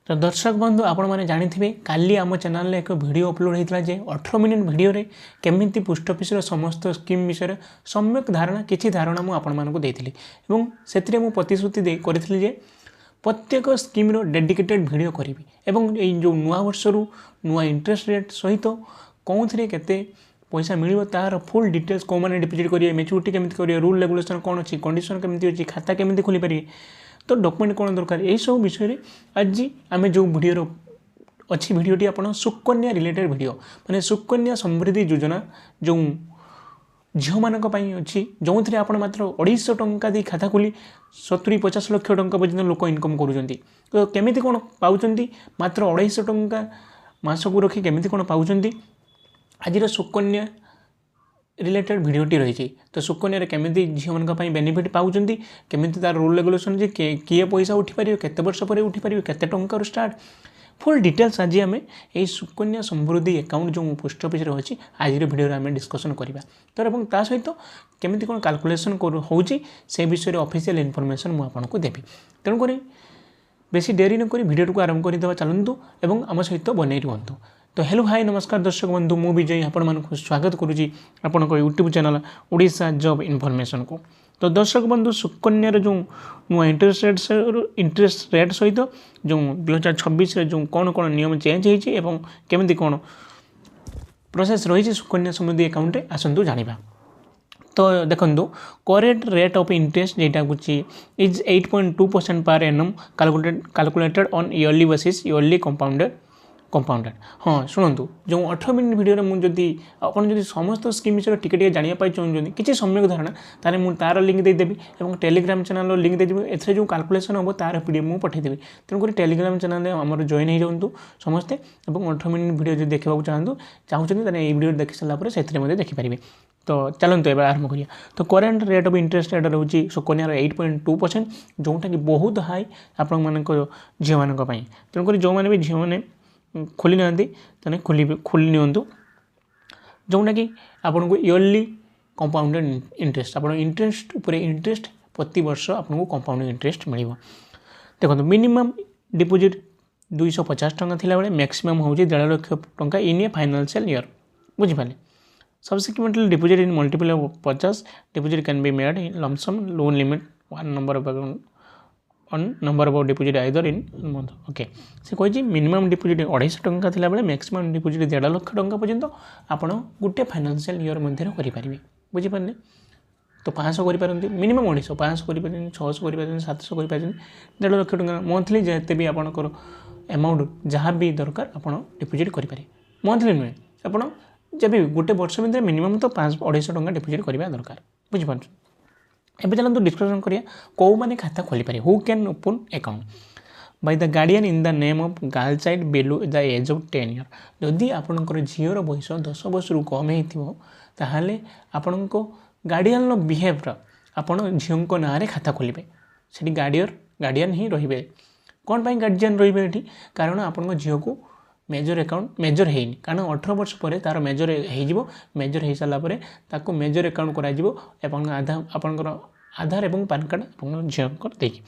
तो दर्शक बंधु आपण मैंने जानी काली आम चैनल एक वीडियो अपलोड होता जे 18 मिनट वीडियो रे केमिति पोस्ट ऑफिस रो समस्त स्कीम विषय सम्यक धारणा किछि धारणा मु आपण मानकु देथिली एवं सेतिरे मु प्रतिश्रुति दे करथिली जे प्रत्येक स्कीम रो डेडिकेटेड वीडियो करी एवं ए जो नुआ वर्ष रु नुआ इंटरेस्ट रेट सहित कौन केते पैसा मिल तार फुल डिटेल्स कौ मैंने डिपोजिट करेंगे मैच्योरिटी केमिति करेंगे रूल रेगुलेशन कौन अच्छी कंडीशन केमिति अच्छी खाता केमिति खोली पारे तो डॉक्यूमेंट कौन दरकार यही सब विषय आज आम जो वीडियो अच्छी वीडियोटी आप सुकन्या रिलेटेड वीडियो माने सुकन्या समृद्धि योजना जो झील मान अच्छी जो थे आप मात्र 250 टंका दी खाता खोली 70-50 लाख टंका पर्यटन लोक इनकम करुँच तो केमिति कौन पाँच मात्र 250 टंका मासक रखी केमिति कौन पाँच आज सुकन्या रिलेटेड वीडियोटी रही तो सुकन्या केमिति झील मान बेनिफिट पाँच केमिति तार रूल रेगुलेशन जे किए पैसा उठी पारे केते वर्ष पर उठी पारे केते टंका स्टार्ट फुल डिटेल्स आज आम यही सुकन्या समृद्धि अकाउंट जो पोस्ट ऑफिस अच्छी आज वीडियो आम डिस्कसन करवा तो और ता सहित केमिति कौन कैलकुलेशन होची से विषय ऑफिशियल इनफॉरमेशन मुझे देवी तेणुक बेसी डेरी नक वीडियो को आरंभ करदे चलतु और आम सहित बनई रुहतु तो हेलो हाय नमस्कार दर्शक बंधु मु विजय आपण मानक स्वागत करुँची आपण YouTube channel Odisha job information को तो दर्शक बंधु सुकन्यार जो नुआ इंटरेस्ट रेट सहित जो 2026 जो कौन कौन नियम चेंज होती केमिति कौन प्रोसेस रही सुकन्या समृद्धि अकाउंट आसतु जाना तो देखो करेंट रेट ऑफ इंटरेस्ट जेटा कुछ is 8.2% per annum calculated on yearly basis yearly compounded हाँ शुणु जो 18 मिनट वीडियो मुझे आपड़ समस्त स्कीम विषय टिके जानापी चाहते किसी सम्यक धारणा तार मुझे तार लिंक देदेवी और टेलीग्राम चैनल लिंक देदेवी ए जो कैलकुलेशन हम तार पीडीएफ मुझे पठेदेवी तेणुक टेलीग्राम चैनल आम जॉइन हो जाऊँ समस्ते और 18 मिनट वीडियो जो देखा चाहते ये वीडियो देख सारापर से देखिपारे तो चलते एवं आरंभ करिया तो current rate of interest rate रोचे सुकन्यार 8.2% जोटा कि बहुत हाई आपण मान झील मानी तेणुक जो मैंने भी झील मैंने खोली ना खोली नियंतु जोटा कि आपन को ईयरली कंपाउंडेड इंटरेस्ट आप इंटरेस्ट उपर इंटरेस्ट प्रति वर्ष आपको कंपाउंडेड इंटरेस्ट मिल देखो मिनिमम डिपोजिट 250 टंका थिला बेले मैक्सिमम हो 1.5 लाख टंका इन ए फाइनेंशियल ईयर बुझिपारे subsequently deposit in multiple of 50 deposit can be made in lump sum loan limit 1 number of on number of deposit either in month okay से कही minimum deposit 250 टंका थिला बेले मैक्सिमम डिपोजिट 1.5 लाख टंका पर्यंत आपण गोटे फाइनेंशियल ईयर मध्य करेंगे बुझिपारे तो 500 करेंगे मिनिमम 250 500 करें 600 करें 700 करें 1.5 लाख टंका मंथली जिते भी आपंकर अमाउंट जहाँ भी दरकार आप डिपोजिट करेंगे मंथली नुहे आप जब भी गोटे वर्ष भितर मिनिमम तो 250 टंका डिपोजिट करवा दरकार बुझिपार एवं चलते डिस्कसन करिया कौ माने खाता खोली पारे who can open account by the guardian in the name of girl child below the age of 10 year जदि आपणकर झीर बयस 10 वर्ष रु कम होते आपण गार्डियन बिहेव्यर आपण झील ना खाता खोलेंगे से गार्डियन ही रे कौन पाई गार्डियन रे कारण आपण झील को मेजर अकाउंट मेजर है कारण 18 वर्ष पर तार मेजर हो मेजर हो सारापर ताको मेजर अकाउंट कर आधार एवं पान कार्ड झील देखिए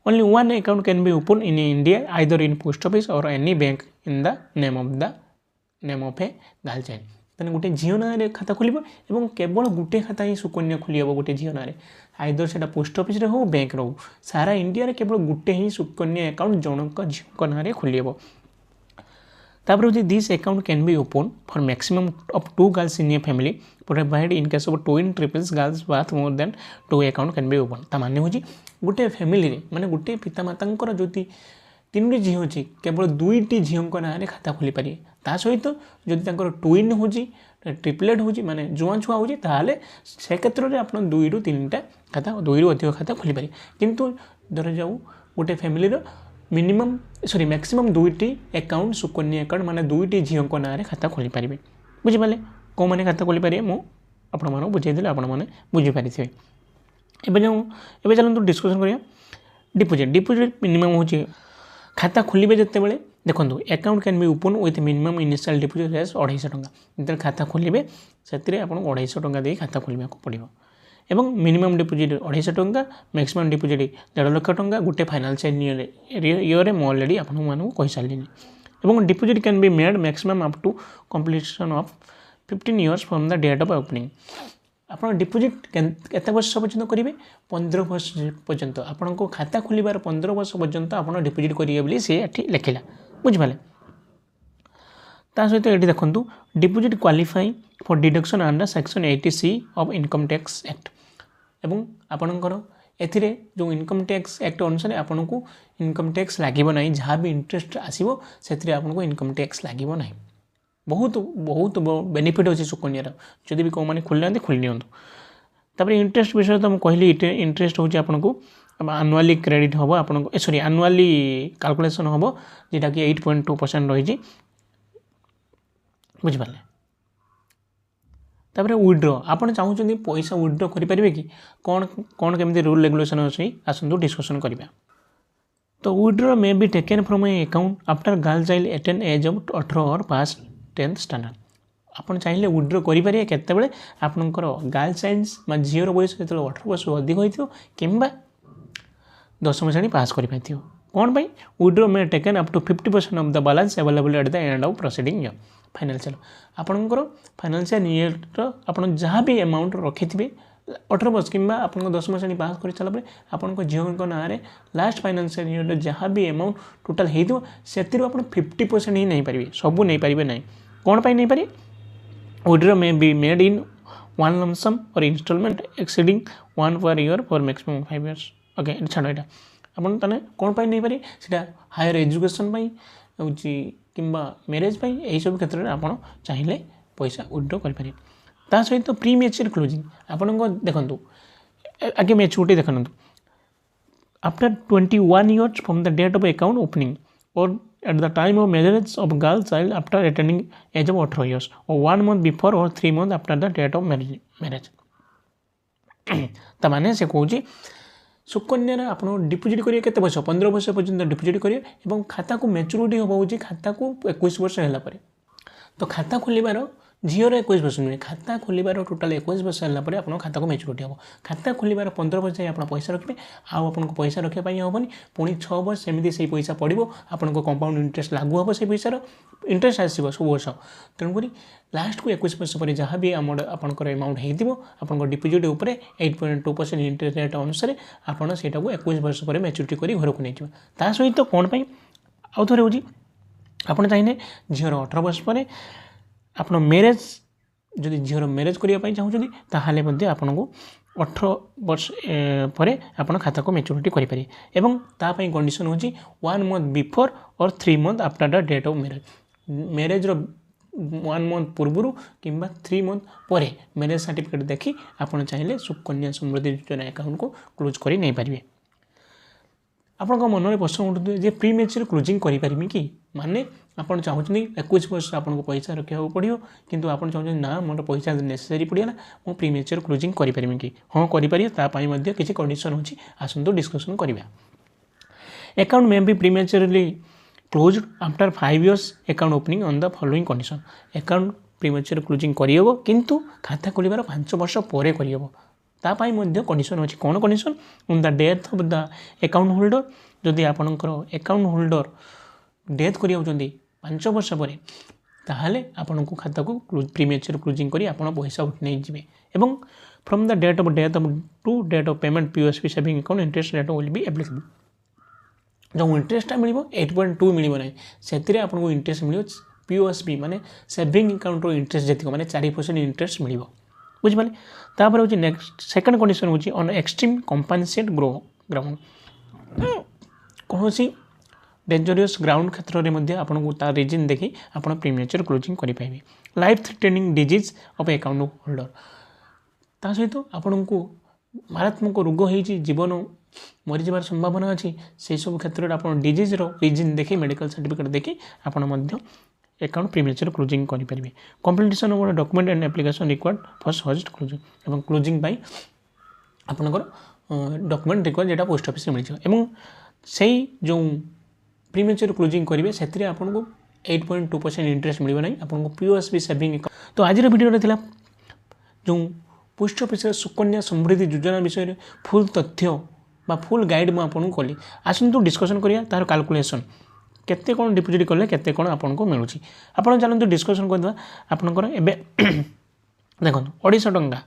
only one account can be open in India either in post office or any bank in the name of a girl child तेना गोटे झील ना खाता खोल और केवल गोटे खाता ही सुकन्या खोली हम गोटे झील ना आइदर से पोस्ट ऑफिस हो बैंक रो सारा इंडिया केवल गोटे ही सुकन्या अकाउंट जनक झील ना खोली हम तापर होची this account can be open for maximum of 2 girls in a family provide in case of twin triples girls worth more than 2 account can be open ता माने होची गोटे फैमिली रे माने गोटे पिता मातांकर जति 3टी झील अच्छी केवल 2टी झील ना खाता खोली पारे ता सहित जदि तांकर ट्विन होची ट्रिपलेट होची माने जुआ छुआ होची ताहाले से क्षेत्र में आप 2 ରୁ 3टा खाता 2 ରୁ अधिक खाता खोली पारे किंतु धर जाऊ गोटे फैमिली रो मिनिमम मैक्सिमम 2टी अकाउंट सुकन्या अकाउंट माने 2टी झील ना खाता खोली पारे बुझिपारे कौ मैंने खाता खोली पारे मुझे बुझेदी आपने बुझीपारे एवं चलते डिस्कसन करिया डिपोजिट मिनिमम हो खाता खोलिबे जते बेले देखो account can be open with minimum initial deposit रेस 250 टंका जिते खाता खोलिबे से 250 टंका दे खाता खोलिबा को पड़िबो এবং মিনিमम डिपोजिट 250 टंका मैक्सिमम डिपोजिट 1.5 लाख टंका गोटे फाइनेंशियल ईयर में ऑलरेडी आपको कही सारे और deposit can be made maximum up to completion of 15 years from the date of opening आप डिपोजिट केते वर्ष पर्यंत करेंगे 15 वर्ष पर्यंत आपण को खाता खोलिबार 15 वर्ष पर्यंत आप डिपोजिट करेंगे बोली सी लिखला बुझिपारे ता सहित ये देखूँ deposit qualify for deduction under section 80C of income tax act एवं आपणकर एथिरे जो इनकम टैक्स एक्ट अनुसार आपन को इनकम टैक्स लागिबो नाही जहाँ भी इंटरेस्ट आसीबो सेथिरे आपन को इनकम टैक्स लागिबो नाही बहुत बहुत बेनिफिट अच्छे सुकन्यार जदि भी कौ मैंने खोल ना खोल निपर इंटरेस्ट विषय तो मुझे कहली इंटरेस्ट हूँ आपको आनुआली क्रेडिट हम आप सॉरी आनुआली कैलकुलेशन हम जोटा कि 8.2% रही बुझिपारे तापर विड्रो आपड़ चाहते पैसा विड्रो करेंगे कि कौन कौन केमी रूल रेगुलेशन अच्छी आसतु डिस्कसन करवा तो withdraw may be taken from a account after girl child attain age of 18 और पास 10th स्टैंडर्ड आपड़ चाहिए विड्रो करेंगे केतबेले आपणकर गर्ल चाइल्ड झीर बयस जो 18 वर्ष अधिक होती कि 10वीं श्रेणी पास कर कौन पाई withdraw may taken up to 50% of the balance available at the end of proceeding year financial आपणकर फाइनेंशियल ईयर आप जहाँ भी अमाउंट रखी 18 वर्ष कि आप 10वीं श्रेणी पास कर सारापर आप झील ना लास्ट फाइनेंशियल ईयर जहाँ भी अमाउंट टोटाल हो से 50% ही नहीं पारे सबू नहीं पारे ना कौन पाई नहीं पारे withdraw may be made in one lump sum or instalment exceeding 1 per year for maximum 5 years okay छाड़ यहाँ आपने कौन पाई नहीं पारे सीटा हायर एजुकेशन हूँ कि मैरेज यही सब क्षेत्र में आप चाहिए पैसा विड्रो करें ता सहित प्री मैच्योर क्लोजिंग आपण देखूँ आगे मैच्योरिटी देखूँ after 21 years from the date of account opening or at the time of marriage of girl child after attending age of 18 years or 1 month before और 3 months after the date of marriage ताने से कौन सुकन्यार आप deposit करेंगे केते वर्ष 15 वर्ष पर्यंत डिपोजिट करेंगे खाता को मैच्योरिटी हम हो खाता को 21 वर्ष है तो खाता खोलिबार झीर 21 वर्ष नुहे खाता खोलिबार टोटाल 21 वर्ष है आप खाता को मैच्योरिटी हम खाता खोलिबार 15 वर्ष आप पैसा रखिए आपको पैसा रखापी हेनी पुणी 6 वर्ष सेमती से पैसा पड़ो आपको कंपाउंड इंटरेस्ट लागू हम से पैसार इंटरेस्ट आसो सब वर्ष तेणुक लास्ट को 21 वर्ष पर जहाँ भी आपंकर अमाउंट हो डिपोजिट उपर 8.2% इंटरेस्ट रेट अनुसार आपड़ से 21 वर्ष पर मैच्योरिटी कर घर को नहीं ता सहित कौन पाई आउ थे हूँ आप चाहिए झीर 18 वर्ष पर आप मैरेज जदि झीर मैरेज करने चाहते ताहले आपन को 18 वर्ष पर आप खाता को मैच्योरिटी करेंगे एवं तापाई कंडीशन हूँ 1 month बिफोर और 3 months after the date of marriage 1 month पूर्व कि 3 months पर मैरेज सर्टिफिकेट देखी आप चाहिए सुकन्या समृद्धि योजना अकाउंट को क्लोज कर नहीं पारे आपण मन में प्रश्न उठुए जे प्री मैच्योर क्लोजिंग करें कि माने आपड़ चाहते 21 वर्ष आपको पैसा रखा पड़ो किंतु आप चाहते ना मोर पैसा नेसेसरी पड़गला मो प्री मैच्योर क्लोजिंग करें कि हाँ करें किसी कंडीशन अच्छी आसतु डिस्कसन करवा account may be prematurely closed after 5 years account opening on the following condition account premature closing करहब किंतु खाता खोलिबार 5 वर्ष पर करहब तापाई कंडीशन अच्छी कौन condition on the death of the account holder जदि आपणकर अकाउंट होल्डर डेथ कर 5 वर्ष पर ताहले आपन को खाता को प्री मैच्योर क्लोजिंग करी आपन पैसा उठ नहीं जिवे एवं from the date of to date of payment POSB saving account interest rate will be applicable जो इंटरेस्ट मिल 8.2 मिल ना से आपको इंटरेस्ट मिल पीओएसबी माने सेविंग अकाउंट इंटरेस्ट जी माने 4% इंटरेस्ट मिल बुझिपारे तापर हूँ नेक्स्ट सेकंड कंडीशन हूँ ऑन एक्सट्रीम कंपनसेट ग्राउंड कौन सी डेंजरियस ग्राउंड क्षेत्र में आपको तार रिजन देखी आप प्री मैच्योर क्लोजिंग करेंगे life threatening disease of account holder ता सहित आपन को मारात्मक रोग हो जीवन मरीजार संभावना अच्छी से सब क्षेत्र में आप डिजीज रिजन देखी मेडिकल सर्टिफिकेट देखी आप अकाउंट प्री मैच्योर क्लोजिंग करेंगे completion of document and application required for सॉस्ट क्लोजिंग एवं क्लोजिंग पाई आपनकर डॉक्यूमेंट रिक्वायर्ड जेटा पोस्ट ऑफिस मिल जाए से जो प्री मैच्योर क्लोजिंग करेंगे से आपको 8.2% इंटरेस्ट मिल ना आपको पीओएसबी सेविंग तो आज वीडियो था जो पोस्ट ऑफिस सुकन्या समृद्धि योजना विषय फुल तथ्य बा फुल गाइड मुझे आपको कली आसतु डिस्कसन करिया तार कैलकुलेशन केते कौन डिपोजिट कले केते कौन आपको मिलूँ आप चलते डिस्कसन करदे आपंकर एवं देखो 250 टंका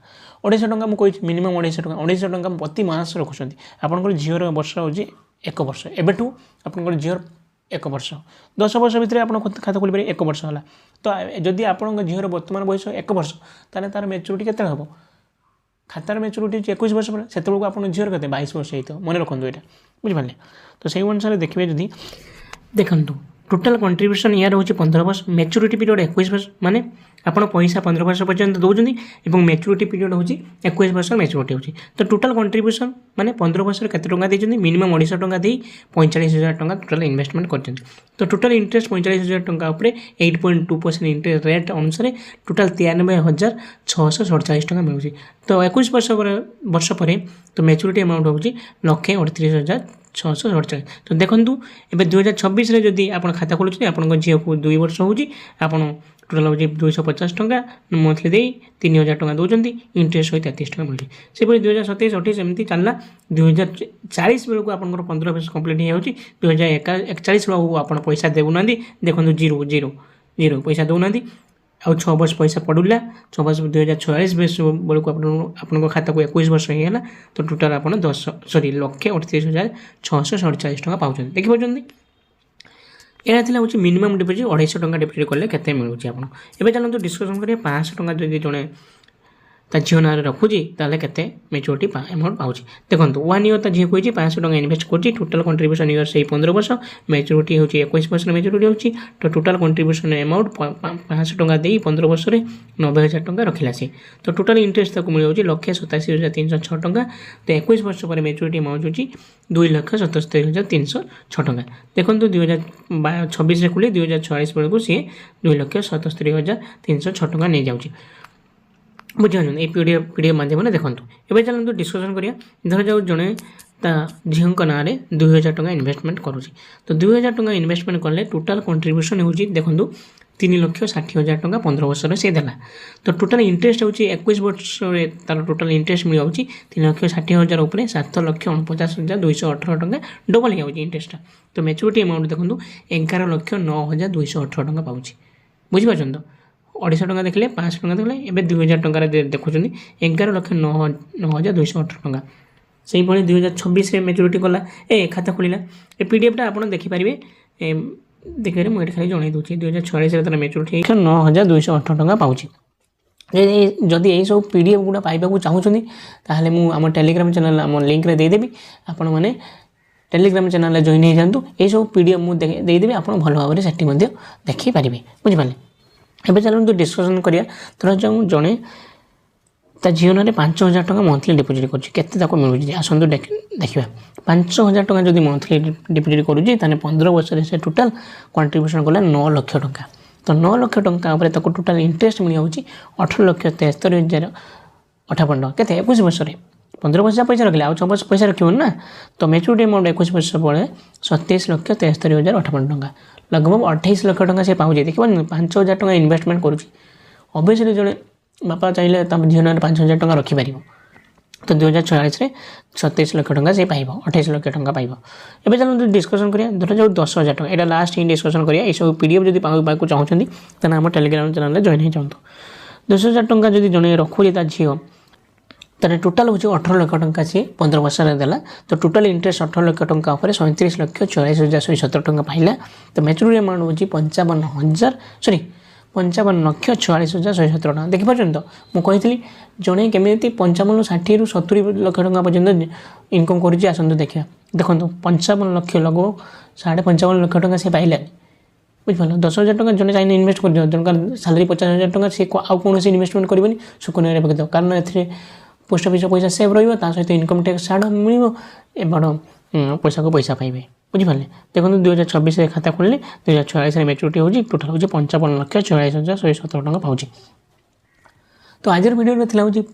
250 टंका मुझे मिनिमम 250 टंका प्रति मास रखुच्च आपंकर झीर वर्ष हूँ 1 वर्ष एवं आपंकर झीर 1 वर्ष 10 वर्ष भितर आप खाता खोल पारे 1 वर्ष है तो जदि आप झीर बर्तमान बयस 1 वर्ष तार तार मैच्योरिटी केते हम खातार मैच्योरिटी 21 वर्ष पर से आप झीर के 22 वर्ष होता मन रखु यहाँ बुझिपारे तो से अनुसार देखिए जदि देखु टोटाल कंट्रीब्यूशन यार हूँ 15 वर्ष मैच्योरिटी पीरियड 21 वर्ष माने आपड़ पैसा 15 वर्ष पर्यंत दौरान और मैच्योरिटी पीरियड हूँ 21 वर्ष मैच्योरिटी होची तो टोटाल कंट्रीब्यूशन माने 15 वर्ष केते टंका देइछन्ती मिनिमम 250 टंका दे 45,000 टंका टोटाल इन्वेस्टमेंट करछन्ती तो टोटाल इंटरेस्ट 45,000 टंका उपरे 8.2% इंटरेस्ट रेट अनुसार टोटाल 93,647 टंका मिलूँ तो 21 वर्ष पर तो मैच्योरिटी अमाउंट हूँ 1,38,647 तो देखूँ एवं 2026 जदि आप खाता खोलुच्छे आप झील को 2 वर्ष हो टोटाल हूँ 250 टंका मंथली दे 3,000 टंका दौरान इंटरेस्ट 33 टंका मिलूँ से 2027-28 एमती चलला 2040 बेलू आप 15 वर्ष कंप्लीट हो 2041 बेलू आप पैसा देना देखो जीरो जीरो जीरो पैसा दौना आउ 6 वर्ष पैसा पड़ूला 6 वर्ष 2046 बेलू आप खाता को 21 वर्ष होगा तो टोटाल आप 1,38,647 टंका पाँच देखिए यहाँ था हूँ मिनिमम डिपोजिट 250 टंका डिपोजिट कले केते मिलूँ आपको एवं चलते डिस्कसन करें 500 टंका जब जड़े झील ना रखुची ताले केते मैच्योरिटी अमाउंट पाँच देखो 1 ईयर झील को 500 टंका इन्वेस्ट कर टोटाल कंट्रीब्यूशन ईयर से 15 वर्ष मैच्योरिटी हूँ 21 वर्ष मैच्योरिटी होची तो टोटाल कंट्रीब्यूशन अमाउंट 500 टंका दे 15 वर्ष में 90,000 टंका रखिला सी तो टोटाल इंटरेस्ट तक मिल 1,87,306 टंका तो 21 वर्ष पर मैच्योरिटी अमाउंट होची 2,77,306 टंका देखो 2026 खोले 2046 बेलू सी 2,77,306 टंका नहीं जाऊँगी बुझाऊँ ये पीडीएफ माध्यम देखो एवं चलते डिस्कसन करिया धर जाऊ जड़े झील ना 2,000 टंका इन्वेस्टमेंट करुँच तो 2,000 टंका इन्वेस्टमेंट कले टोटाल कंट्रीब्यूशन हूँ देखो 3,60,000 टंका 15 वर्ष से देला तो टोटाल इंटरेस्ट हूँ 21 वर्ष तार टोटाल इंटरेस्ट मिल जाऊँगी 3,60,000 उपर 7,49,218 टंका डबल हो इंटरेस्ट तो मैच्योरिटी अमाउंट देखो 11,09,218 टंका पाँच बुझीपार तो 250 टंका देखले 500 टंका देखले एवं 2,000 टंका देखुं 11,09,218 टंका से 2026 मैच्योरिटी कला खाता खोलला ए पीडीएफटा आप देखिपारे देखिए मुझे खाली जन दूसरी 2046 तार मैच्योरिटी 9,218 टंका पाँच जदि यही सब पीडीएफ गुड़ा पाइबा चाहूँगी ताहले आम टेलीग्राम चैनल आम लिंक रे देदेवी आपण मैंने टेलीग्राम चैनल जॉइन हो जातु यही सब पीडीएफ मुझे देदेवी आप भल भाव में सेठी देखिपारे बुझिपारे एवं चलते डिस्कसन करिया धर जो जड़े झील ना 5,000 टंका मंथली डिपोजिट कर मिलूँ आसतु देखा 5,000 टंका जब मंथली डिपोजिट करुँची 15 वर्ष से टोटाल कंट्रीब्यूशन कला 9 लाख टंका तो 9 लाख टंका टोटाल इंटरेस्ट मिल जाऊँगी 18,73,058 टंका के 21 वर्ष 15 वर्ष पैसा रखिले आउ 6 वर्ष पैसा रखिए ना तो मैच्योरिटी अमाउंट 21 वर्ष पर 27,73,058 टंका लगभग 28 लाख टंका से पाँच देखिए 5,000 टंका इन्वेस्टमेंट करुँची ऑब्वियसली जड़े बापा चाहिए झील ना 5,000 टंका रखिपार तो 2046 में 27 लाख टंका से पाइब 28 लाख टंका पाइब एवं चलते डिस्कसन करिया धर जो 10,000 टंका यहाँ लास्ट ही डिस्कसन करिया ये सब पीडीएफ जब पाइबा चाहूँगी तो आम टेलीग्राम चैनल जॉइन हो जातु 10,000 टंका जब जड़े रखुचे झील तार टोटाल हूँ 18 लाख टंका सी 15 वर्ष देला तो टोटाल इंटरेस्ट 18 लाख टंका 37,44,117 टंका पाइला तो मैच्योरिटी अमाउंट हूँ 55,44,117 टंका देखिपार तो मुझे जड़े केमी 55 60 ରୁ 70 लाख टंका पर्यटन इनकम करुँच आसतु देखा देखो 55 लाख लगभग 55.5 लाख टंका से पाइला बुझिपार 10,000 टंका जड़े चाहिए इन्वेस्ट कर जनकर सालारी 50,000 टंका सी आउ कौन इन्वेस्टमेंट करेंगे सुकन्या पकड़ कारण ए पोस्ट ऑफिस पैसा सेव रहित इनकम टैक्स छाड़ मिल बड़ पैसा को पैसा पाइबे बुझिपारे देखो 2026 खाता खोलिले 2046 मैच्योरिटी हूँ टोटाल हूँ 55,44,117 टंका पाँच तो आज वीडियो थी हूँ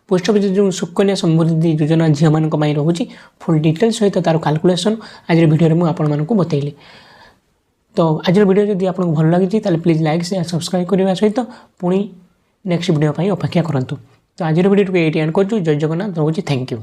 पोस्ट ऑफिस जो सुकन्या समृद्धि योजना झील मान रोचे फुल डिटेल सहित तार कैलकुलेशन आज वीडियो में आपको बतैली तो आज वीडियो जब आपको भल लगी प्लीज लाइक शेयर सब्सक्राइब करने सहित पुणी नेक्स्ट वीडियो अपेक्षा करूँ तो आज भिडियो ये एंड कर जय जगन्नाथ रोचे थैंक यू।